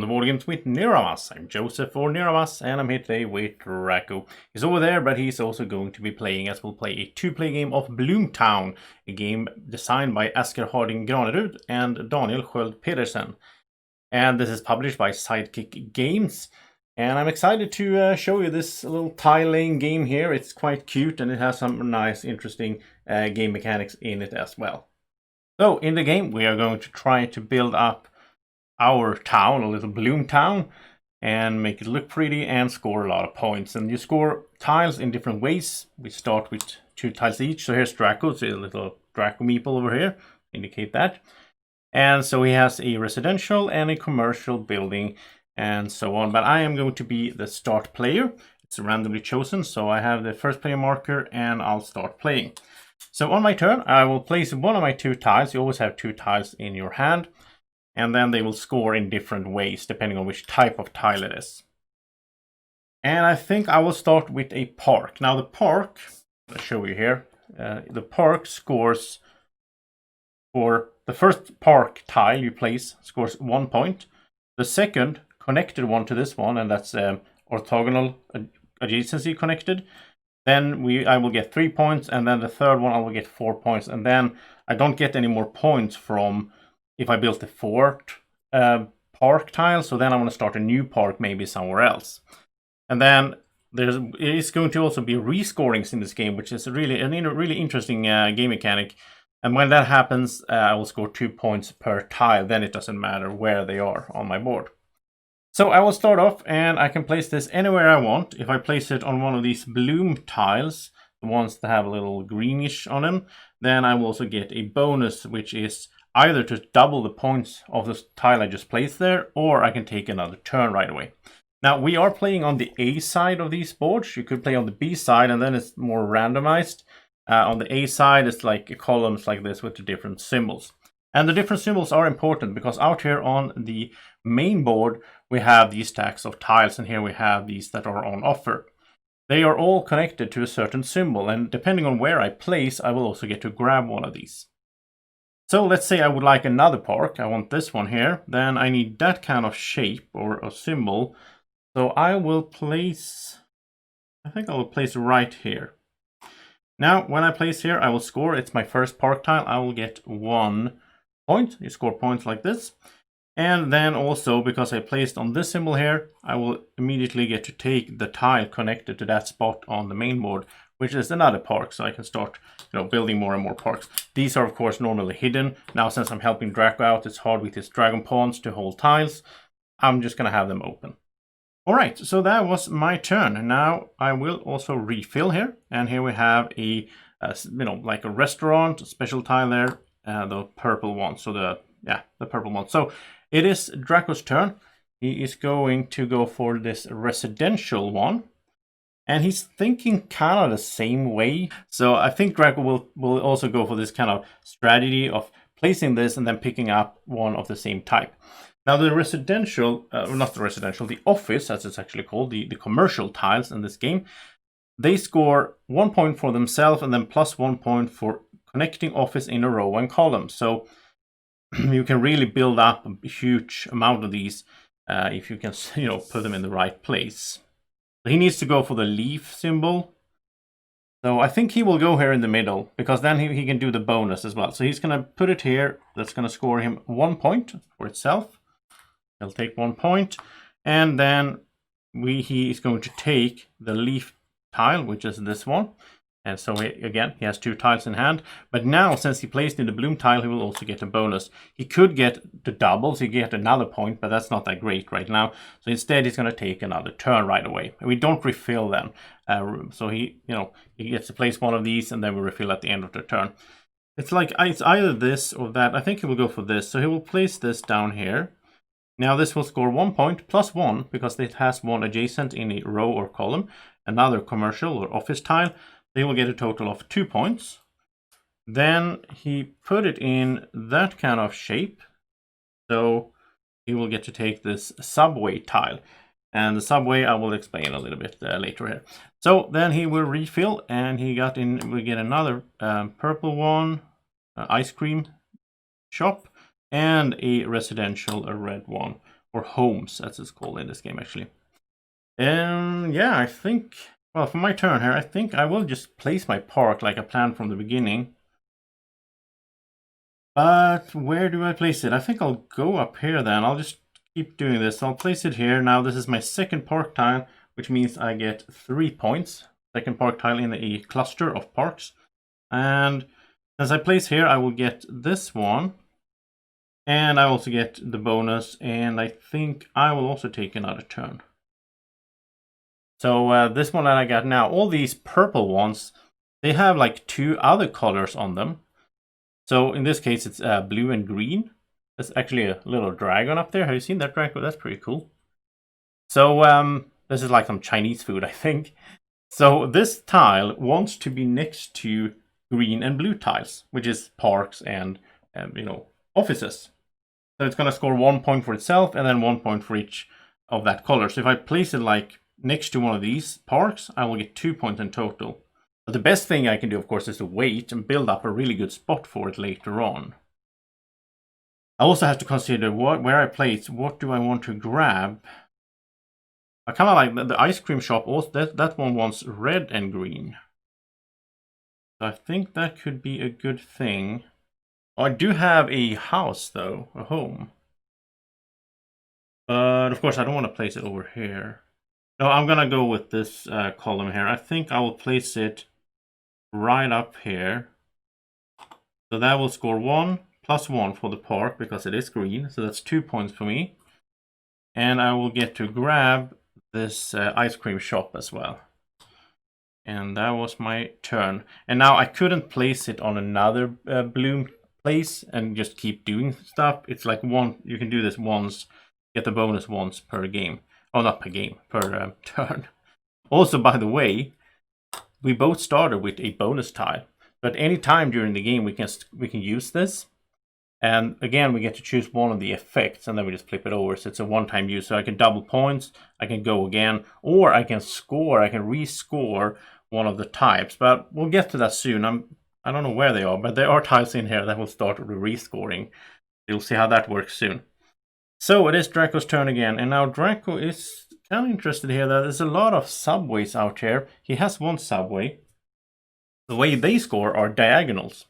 Board Games with Niramas. I'm Joseph for Niramas, and I'm here today with Drako. He's over there, but he's also going to be playing, as we'll play a two-play game of Bloomtown, a game designed by Asker Harding Granerud and Daniel Sköld Pedersen. And this is published by Sidekick Games. And I'm excited to show you this little tile-laying game here. It's quite cute, and it has some nice, interesting game mechanics in it as well. So, in the game, we are going to try to build up our town, a little bloom town, and make it look pretty and score a lot of points. And you score tiles in different ways. We start with 2 tiles each. So here's Drako, so a little Drako meeple over here, indicate that. And so he has a residential and a commercial building and so on. But I am going to be the start player. It's randomly chosen, so I have the first player marker and I'll start playing. So on my turn, I will place one of my 2 tiles. You always have 2 tiles in your hand. And then they will score in different ways, depending on which type of tile it is. And I think I will start with a park. Now the park, I'll show you here, the park scores for the first park tile you place, scores 1 point. The second connected one to this one, and that's orthogonal adjacency connected, then I will get 3 points, and then the third one I will get 4 points. And then I don't get any more points from if I built the 4th park tile, so then I want to start a new park maybe somewhere else. And then it is going to also be rescorings in this game, which is really interesting game mechanic. And when that happens, I will score 2 points per tile. Then it doesn't matter where they are on my board. So I will start off, and I can place this anywhere I want. If I place it on one of these bloom tiles, the ones that have a little greenish on them, then I will also get a bonus, which is either to double the points of the tile I just placed there, or I can take another turn right away. Now, we are playing on the A side of these boards. You could play on the B side, and then it's more randomized. On the A side, it's like columns like this with the different symbols. And the different symbols are important, because out here on the main board, we have these stacks of tiles, and here we have these that are on offer. They are all connected to a certain symbol, and depending on where I place, I will also get to grab one of these. So let's say I would like another park. I want this one here. Then I need that kind of shape or a symbol. So I will place, I think I will place right here. Now, when I place here, I will score. It's my first park tile. I will get 1 point. You score points like this. And then also, because I placed on this symbol here, I will immediately get to take the tile connected to that spot on the main board, which is another park, so I can start building more and more parks. These are, of course, normally hidden. Now, since I'm helping Drako out, it's hard with his dragon pawns to hold tiles. I'm just going to have them open. All right, so that was my turn. Now, I will also refill here. And here we have a, like a restaurant, a special tile there, the purple one. So the purple one. So it is Drako's turn. He is going to go for this residential one. And he's thinking kind of the same way. So I think Drako will also go for this kind of strategy of placing this and then picking up one of the same type. Now the residential, not the residential, the office, as it's actually called, the commercial tiles in this game, they score 1 point for themselves and then plus 1 point for connecting office in a row and column. So you can really build up a huge amount of these if you can, put them in the right place. He needs to go for the leaf symbol. So I think he will go here in the middle, because then he can do the bonus as well. So he's going to put it here. That's going to score him 1 point for itself. He'll take 1 point. And then he is going to take the leaf tile, which is this one. And so again, he has 2 tiles in hand. But now, since he placed in the bloom tile, he will also get a bonus. He could get the doubles, he get another point, but that's not that great right now. So instead, he's going to take another turn right away. We don't refill them. So he gets to place one of these, and then we refill at the end of the turn. It's like it's either this or that. I think he will go for this. So he will place this down here. Now this will score 1 point plus 1, because it has 1 adjacent in a row or column. Another commercial or office tile. They will get a total of 2 points. Then he put it in that kind of shape. So he will get to take this subway tile. And the subway I will explain a little bit later here. So then he will refill, and we get another purple one, ice cream shop, and a residential, a red one or homes, as it's called in this game, actually. Yeah, I think, well, for my turn here, I think I will just place my park like I planned from the beginning. But where do I place it? I think I'll go up here then. I'll just keep doing this. I'll place it here. Now this is my second park tile, which means I get 3 points. Second park tile in a cluster of parks. And since I place here, I will get this one. And I also get the bonus. And I think I will also take another turn. So this one that I got now, all these purple ones, they have like 2 other colors on them. So in this case, it's blue and green. There's actually a little dragon up there. Have you seen that dragon? That's pretty cool. So this is like some Chinese food, I think. So this tile wants to be next to green and blue tiles, which is parks and offices. So it's going to score 1 point for itself and then 1 point for each of that color. So if I place it like next to one of these parks, I will get 2 points in total. But the best thing I can do, of course, is to wait and build up a really good spot for it later on. I also have to consider where I place, what do I want to grab. I kind of like the ice cream shop, also that one wants red and green. So I think that could be a good thing. Oh, I do have a house though, a home. But of course I don't want to place it over here. No, I'm gonna go with this column here. I think I will place it right up here. So that will score 1 plus 1 for the park because it is green. So that's 2 points for me. And I will get to grab this ice cream shop as well. And that was my turn. And now I couldn't place it on another bloom place and just keep doing stuff. It's like you can do this once, get the bonus once per game. Oh, not per game, per turn. Also, by the way, we both started with a bonus tile, but any time during the game we can use this. And again, we get to choose one of the effects, and then we just flip it over. So it's a one-time use. So I can double points, I can go again, or I can rescore one of the types. But we'll get to that soon. I don't know where they are, but there are tiles in here that will start rescoring. You'll see how that works soon. So it is Draco's turn again, and now Draco is kind of interested here that there's a lot of subways out here. He has one subway. The way they score are diagonals.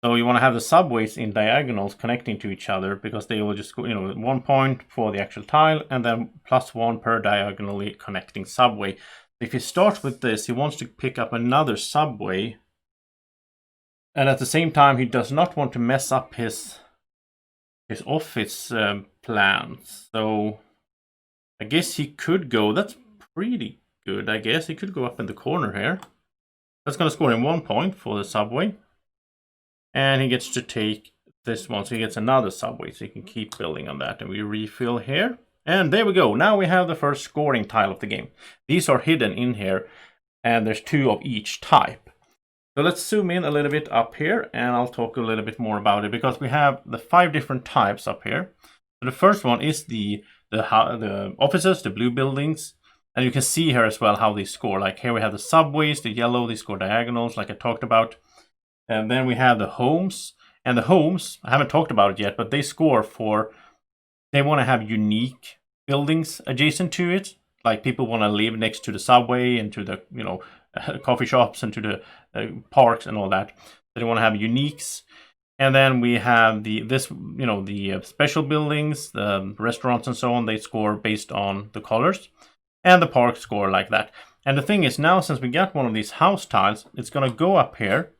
So you want to have the subways in diagonals connecting to each other because they will just score, 1 point for the actual tile and then +1 per diagonally connecting subway. If you start with this, he wants to pick up another subway. And at the same time, he does not want to mess up his office plans. So I guess he could go, that's pretty good, I guess. He could go up in the corner here. That's going to score him 1 point for the subway. And he gets to take this one, so he gets another subway, so he can keep building on that. And we refill here. And there we go. Now we have the first scoring tile of the game. These are hidden in here, and there's 2 of each type. So let's zoom in a little bit up here, and I'll talk a little bit more about it, because we have the 5 different types up here. So the first one is the offices, the blue buildings. And you can see here as well how they score. Like here we have the subways, the yellow, they score diagonals, like I talked about. And then we have the homes. And the homes, I haven't talked about it yet, but they score for, they want to have unique buildings adjacent to it. Like people want to live next to the subway and to the, coffee shops and to the parks and all that. So they want to have uniques. And then we have the special buildings, the restaurants and so on. They score based on the colors. And the parks score like that. And the thing is now, since we got one of these house tiles, it's going to go up here.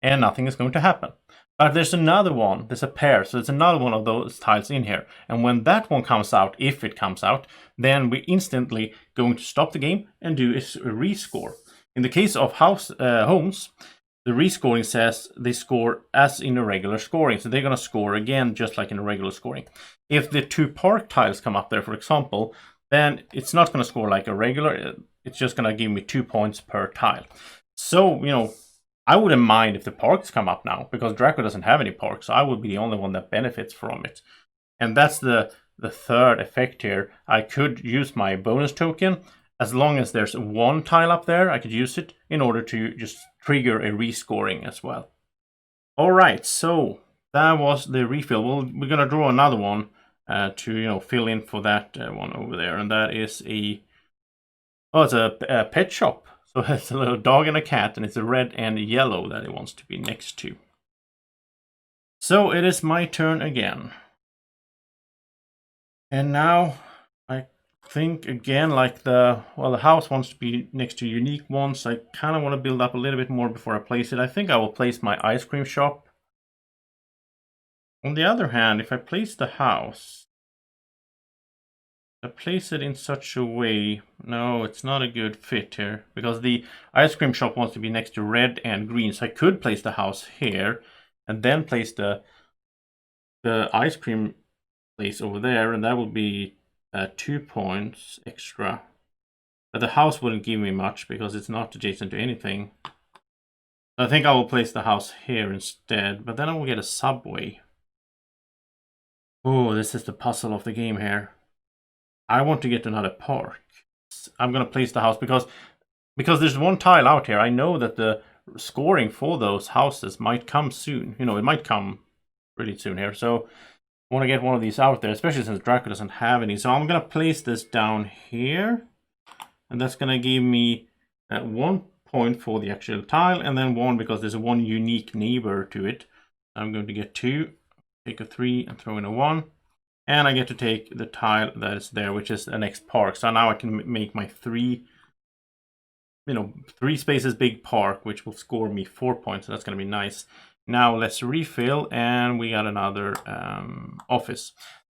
And nothing is going to happen. But there's another one, there's a pair, so there's another one of those tiles in here. And when that one comes out, if it comes out, then we're instantly going to stop the game and do a rescore. In the case of homes, the rescoring says they score as in a regular scoring. So they're going to score again, just like in a regular scoring. If the 2 park tiles come up there, for example, then it's not going to score like a regular. It's just going to give me 2 points per tile. So, I wouldn't mind if the parks come up now, because Draco doesn't have any parks, so I would be the only one that benefits from it. And that's the third effect here. I could use my bonus token. As long as there's 1 tile up there, I could use it in order to just trigger a rescoring as well. Alright, so that was the refill. We're going to draw another one. to fill in for that one over there, and that is it's a pet shop. So it's a little dog and a cat, and it's a red and yellow that it wants to be next to. So it is my turn again. And now I think again, like the house wants to be next to unique ones. I kind of want to build up a little bit more before I place it. I think I will place my ice cream shop. On the other hand, if I place the house, I place it in such a way, no, it's not a good fit here, because the ice cream shop wants to be next to red and green. So I could place the house here and then place the ice cream place over there, and that would be 2 points extra. But the house wouldn't give me much because it's not adjacent to anything. I think I will place the house here instead, but then I will get a subway. Oh, this is the puzzle of the game here. I want to get another park. I'm going to place the house because there's one tile out here. I know that the scoring for those houses might come soon. It might come really soon here. So I want to get one of these out there, especially since Dracula doesn't have any. So I'm going to place this down here. And that's going to give me 1 point for the actual tile, and then 1 because there's one unique neighbor to it. I'm going to get 2, take a 3 and throw in a 1. And I get to take the tile that is there, which is the next park. So now I can make my 3 spaces big park, which will score me 4 points. So that's going to be nice. Now let's refill, and we got another office.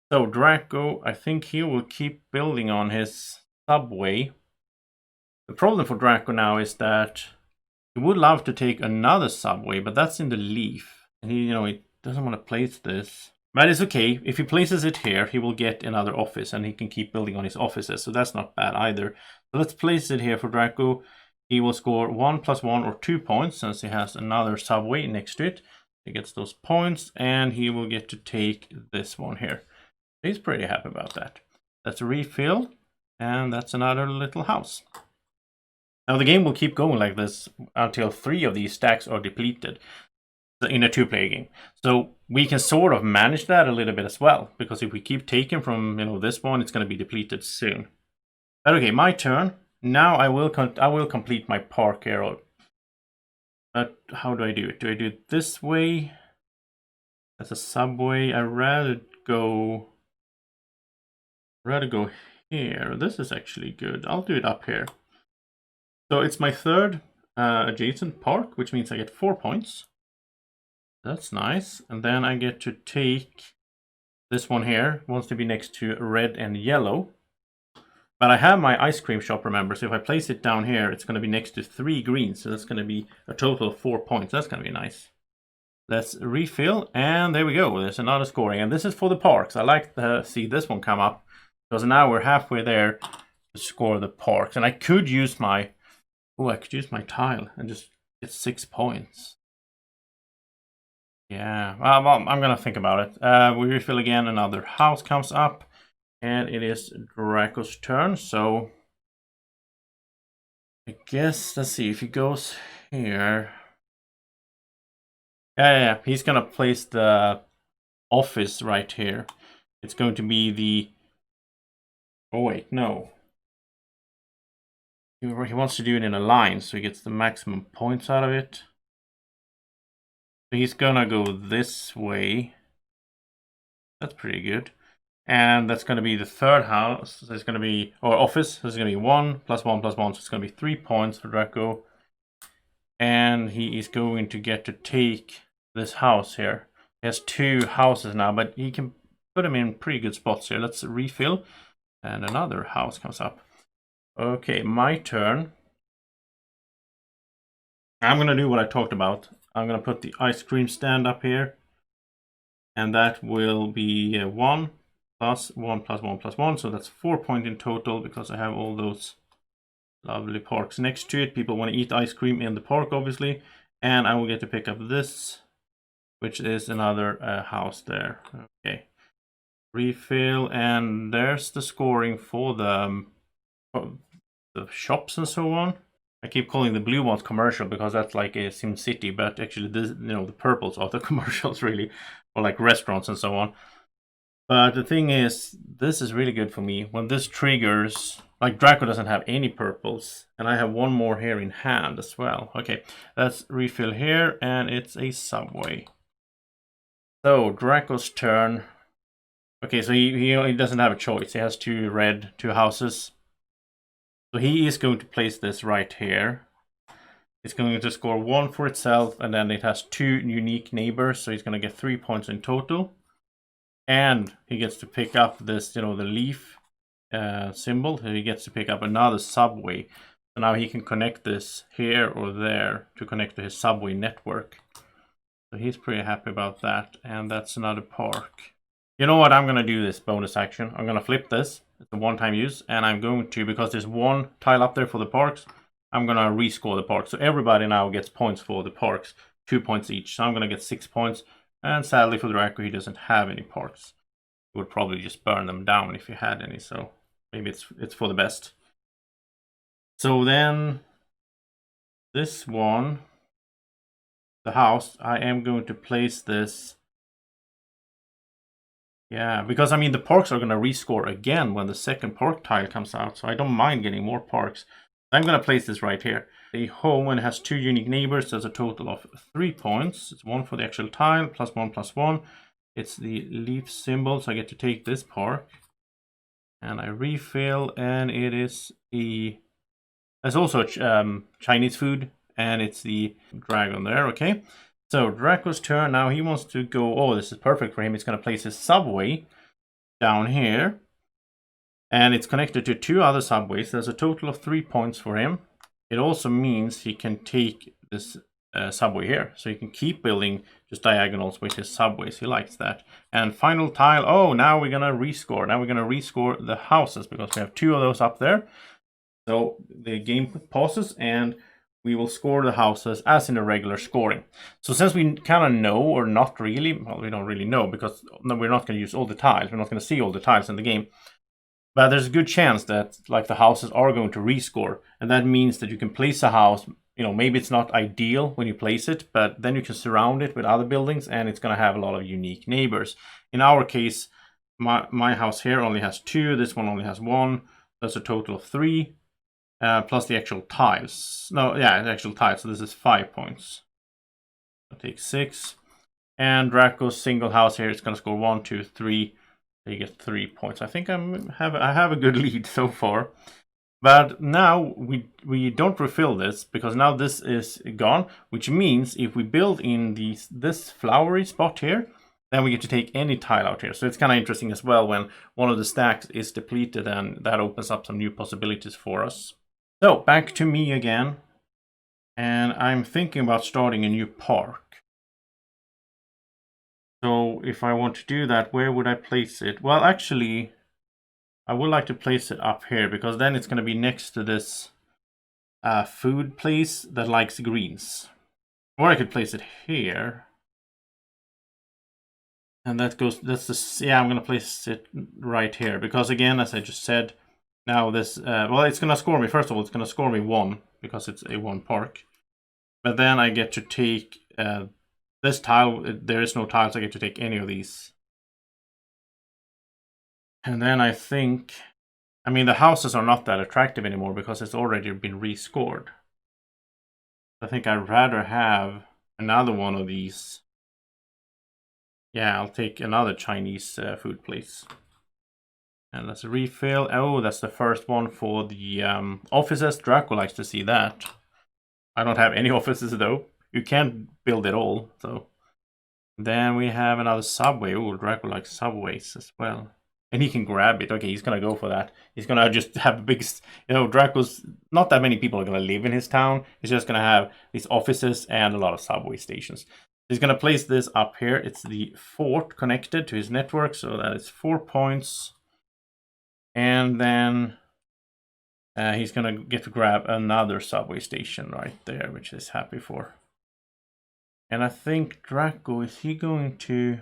So Draco, I think he will keep building on his subway. The problem for Draco now is that he would love to take another subway, but that's in the leaf. And he doesn't want to place this. But it's okay. If he places it here, he will get another office, and he can keep building on his offices. So that's not bad either. So let's place it here for Draco. He will score 1 + 1 or 2 points since he has another subway next to it. He gets those points, and he will get to take this one here. He's pretty happy about that. Let's refill, and that's another little house. Now the game will keep going like this until 3 of these stacks are depleted in a 2-player game. So we can sort of manage that a little bit as well, because if we keep taking from this one, it's going to be depleted soon. But okay, my turn. Now I will complete my park here. But how do I do it? Do I do it this way? As a subway? I'd rather go here. This is actually good. I'll do it up here. So it's my 3rd adjacent park, which means I get 4 points. That's nice. And then I get to take this one here. Wants to be next to red and yellow. But I have my ice cream shop, remember. So if I place it down here, it's going to be next to 3 greens. So that's going to be a total of 4 points. That's going to be nice. Let's refill. And there we go. There's another scoring. And this is for the parks. I like to see this one come up, because now we're halfway there to score the parks. And I could use my tile and just get 6 points. Yeah, well, I'm going to think about it. We refill again, another house comes up, and it is Draco's turn. So I guess, let's see, if he goes here. Yeah, he's going to place the office right here. It's going to be the... Oh, wait, no. He wants to do it in a line, so he gets the maximum points out of it. So he's gonna go this way. That's pretty good. And that's gonna be the 3rd house. So it's gonna be, or office. So it's gonna be 1 + 1 + 1. So it's gonna be 3 points for Draco. And he is going to get to take this house here. He has 2 houses now, but he can put them in pretty good spots here. Let's refill. And another house comes up. Okay, my turn. I'm going to do what I talked about. I'm going to put the ice cream stand up here. And that will be 1 + 1 + 1 + 1. So that's 4 points in total, because I have all those lovely parks next to it. People want to eat ice cream in the park, obviously. And I will get to pick up this, which is another house there. Okay. Refill. And there's the scoring for the shops and so on. I keep calling the blue ones commercial because that's like a Sim City, but actually this, the purples are the commercials really, or like restaurants and so on. But the thing is, this is really good for me. When this triggers, like Draco doesn't have any purples, and I have one more here in hand as well. Okay, let's refill here, and it's a subway. So Draco's turn. Okay, so he doesn't have a choice. He has 2 red, 2 houses. So he is going to place this right here. It's going to score 1 for itself, and then it has 2 unique neighbors, so he's going to get 3 points in total. And he gets to pick up this, the leaf symbol. So he gets to pick up another subway. So now he can connect this here or there to connect to his subway network. So he's pretty happy about that. And that's another park. You know what? I'm going to do this bonus action. I'm going to flip this. It's a one-time use. And I'm going to, because there's 1 tile up there for the parks, I'm going to rescore the parks. So everybody now gets points for the parks. 2 points each. So I'm going to get 6 points. And sadly for Draco, he doesn't have any parks. He would probably just burn them down if he had any. So maybe it's for the best. So then this one, the house, I am going to place this. Yeah, because I mean the parks are going to rescore again when the second park tile comes out. So I don't mind getting more parks. I'm going to place this right here. The home, when it has 2 unique neighbors, there's a total of 3 points. It's 1 for the actual tile, +1/+1. It's the leaf symbol, so I get to take this park. And I refill, and it is there's also Chinese food, and it's the dragon there, okay? So Draco's turn. Now he wants to go, oh, this is perfect for him. He's going to place his subway down here. And it's connected to 2 other subways. There's a total of 3 points for him. It also means he can take this subway here. So he can keep building just diagonals with his subways. He likes that. And final tile. Oh, now we're going to rescore. Now we're going to rescore the houses because we have 2 of those up there. So the game pauses and we will score the houses as in a regular scoring. So since we kind of know, or not really, well, we don't really know because we're not going to use all the tiles. We're not going to see all the tiles in the game. But there's a good chance that like the houses are going to rescore. And that means that you can place a house, maybe it's not ideal when you place it, but then you can surround it with other buildings and it's going to have a lot of unique neighbors. In our case, my house here only has 2. This one only has 1. That's a total of 3. Plus the actual tiles. No, yeah, the actual tiles. So this is 5 points. I'll take 6. And Draco's single house here is going to score 1, 2, 3. You get 3 points. I think I have a good lead so far. But now we don't refill this because now this is gone, which means if we build in this flowery spot here, then we get to take any tile out here. So it's kind of interesting as well when one of the stacks is depleted, and that opens up some new possibilities for us. So back to me again, and I'm thinking about starting a new park. So if I want to do that, where would I place it? Well, actually, I would like to place it up here because then it's going to be next to this food place that likes greens. Or I could place it here. And I'm going to place it right here because again, as I just said, now this, well, it's going to score me, first of all, it's going to score me 1 because it's a 1 park. But then I get to take this tile, there is no tiles, I get to take any of these. And then I think, the houses are not that attractive anymore because it's already been rescored. I think I'd rather have another one of these. Yeah, I'll take another Chinese food place. And let's refill. Oh, that's the first one for the offices. Draco likes to see that. I don't have any offices though. You can't build it all. So then we have another subway. Oh, Draco likes subways as well. And he can grab it. Okay, he's going to go for that. He's going to just have a big... Draco's... Not that many people are going to live in his town. He's just going to have these offices and a lot of subway stations. He's going to place this up here. It's the fort connected to his network. So that is 4 points. And then he's going to get to grab another subway station right there, which he's happy for. And I think Draco, is he going to...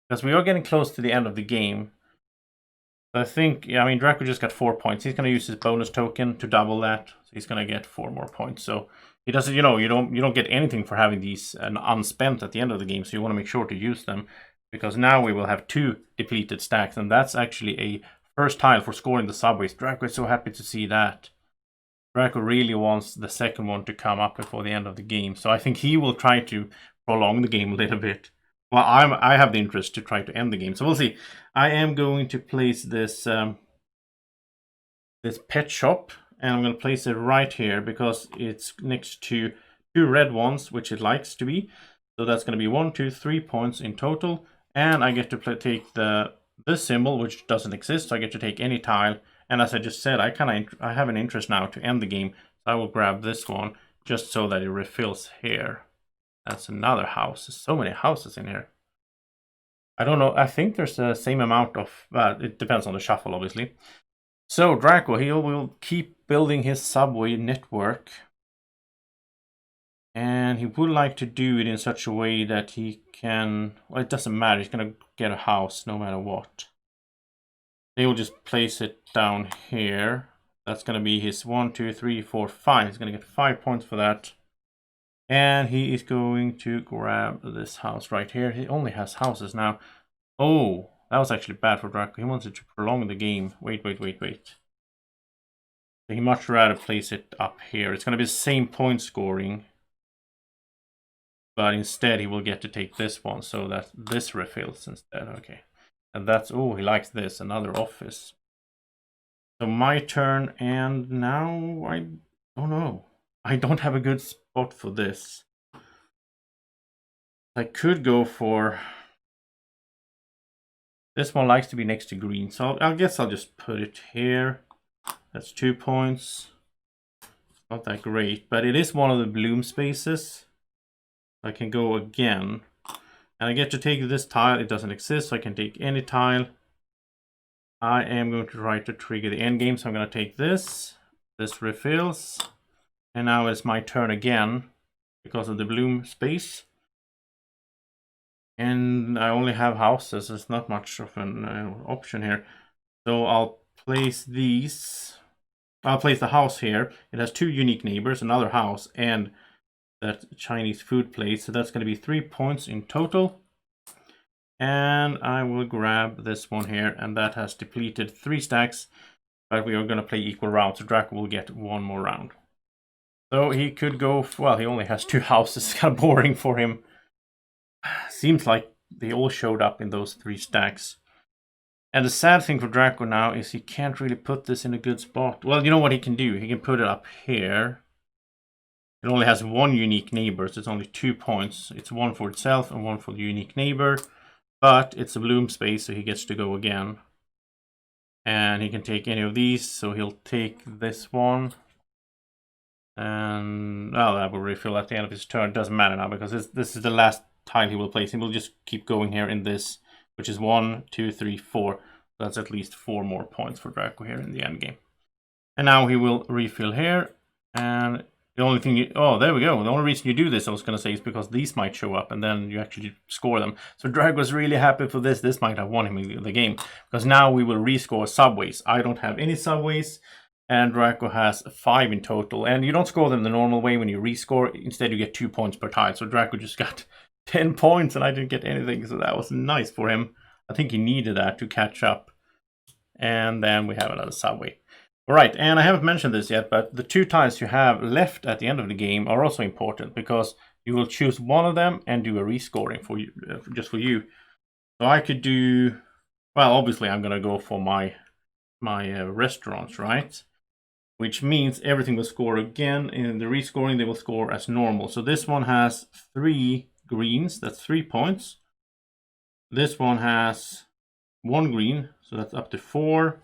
Because we are getting close to the end of the game. So I think, Draco just got 4 points. He's going to use his bonus token to double that. So he's going to get 4 more points. So he doesn't, you don't get anything for having these unspent at the end of the game. So you want to make sure to use them because now we will have 2 depleted stacks, and that's actually a first tile for scoring the subways. Draco is so happy to see that. Draco really wants the second one to come up before the end of the game, so I think he will try to prolong the game a little bit. Well, I have the interest to try to end the game, so we'll see. I am going to place this this pet shop, and I'm going to place it right here because it's next to 2 red ones, which it likes to be. So that's going to be 1, 2, 3 points in total, and I get to take this symbol, which doesn't exist. So I get to take any tile, and as I just said, I have an interest now to end the game. So I will grab this one just so that it refills here. That's another house. There's so many houses in here. I don't know. I think there's the same amount of. It depends on the shuffle, obviously. So Draco, he will keep building his subway network. And he would like to do it in such a way that he can... Well, it doesn't matter. He's going to get a house no matter what. They will just place it down here. That's going to be his 1, 2, 3, 4, 5. He's going to get 5 points for that. And he is going to grab this house right here. He only has houses now. Oh, that was actually bad for Draco. He wanted to prolong the game. Wait. He much rather place it up here. It's going to be the same point scoring. But instead he will get to take this one, so that this refills instead. Okay. And that's, oh, he likes this, another office. So my turn, and now I don't know. I don't have a good spot for this. I could go for... This one likes to be next to green, so I guess I'll just put it here. That's 2 points. Not that great, but it is one of the bloom spaces. I can go again, and I get to take this tile. It doesn't exist, so I can take any tile. I am going to try to trigger the end game, so I'm going to take this. This refills, and now it's my turn again because of the bloom space. And I only have houses. There's not much of an option here, so I'll place these. I'll place the house here. It has 2 unique neighbors, another house, and that Chinese food place. So that's going to be 3 points in total. And I will grab this one here, and that has depleted 3 stacks, but we are going to play equal rounds, so Draco will get 1 more round. So he could go, well, he only has 2 houses. It's kind of boring for him. Seems like they all showed up in those 3 stacks. And the sad thing for Draco now is he can't really put this in a good spot. Well, you know what he can do? He can put it up here. It only has 1 unique neighbor, so it's only 2 points. It's 1 for itself and 1 for the unique neighbor. But it's a bloom space, so he gets to go again. And he can take any of these, so he'll take this one. And, well, that will refill at the end of his turn. It doesn't matter now, because this is the last tile he will place. He will just keep going here in this, which is 1, 2, 3, 4. That's at least 4 more points for Draco here in the end game. And now he will refill here, and the only thing oh, there we go. The only reason you do this, I was going to say, is because these might show up, and then you actually score them. So Draco was really happy for this. This might have won him the game, because now we will rescore subways. I don't have any subways, and Draco has 5 in total. And you don't score them the normal way when you rescore. Instead, you get 2 points per tile. So Draco just got 10 points, and I didn't get anything, so that was nice for him. I think he needed that to catch up. And then we have another subway. All right, and I haven't mentioned this yet, but the 2 tiles you have left at the end of the game are also important, because you will choose one of them and do a rescoring for you, just for you. So I could do, well, obviously I'm going to go for my restaurants, right? Which means everything will score again. In the rescoring, they will score as normal. So this one has 3 greens, that's 3 points. This one has 1 green, so that's up to 4.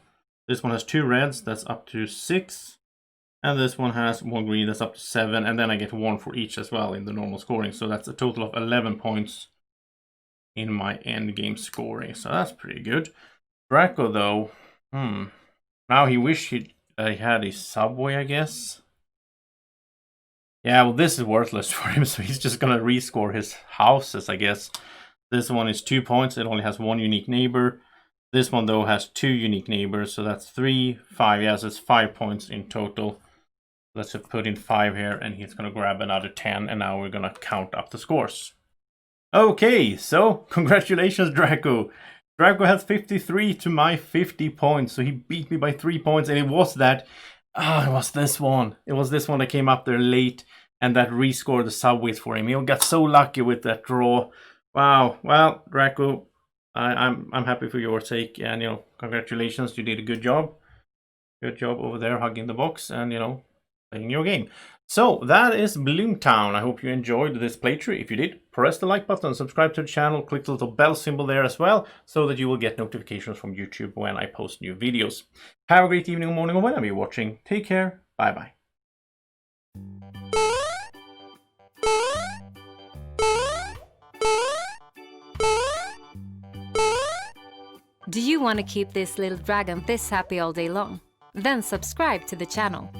This one has 2 reds, that's up to 6. And this one has 1 green, that's up to 7. And then I get 1 for each as well in the normal scoring. So that's a total of 11 points in my end game scoring. So that's pretty good. Draco, though, now he wished he had a subway, I guess. Yeah, well, this is worthless for him, so he's just going to rescore his houses, I guess. This one is 2 points. It only has 1 unique neighbor. This one, though, has 2 unique neighbors, so that's 3, 5. Yes, it's 5 points in total. Let's just put in 5 here, and he's going to grab another 10, and now we're going to count up the scores. Okay, so congratulations, Draco. Draco has 53 to my 50 points, so he beat me by 3 points, and it was that. It was this one. It was this one that came up there late, and that rescored the subways for him. He got so lucky with that draw. Wow. Well, Draco, I'm happy for your sake, and congratulations. You did a good job. Good job over there hugging the box and playing your game. So that is Bloomtown. I hope you enjoyed this playthrough. If you did, press the like button, subscribe to the channel, click the little bell symbol there as well, so that you will get notifications from YouTube when I post new videos. Have a great evening or morning or whenever you're watching. Take care. Bye bye. Do you want to keep this little dragon this happy all day long? Then subscribe to the channel.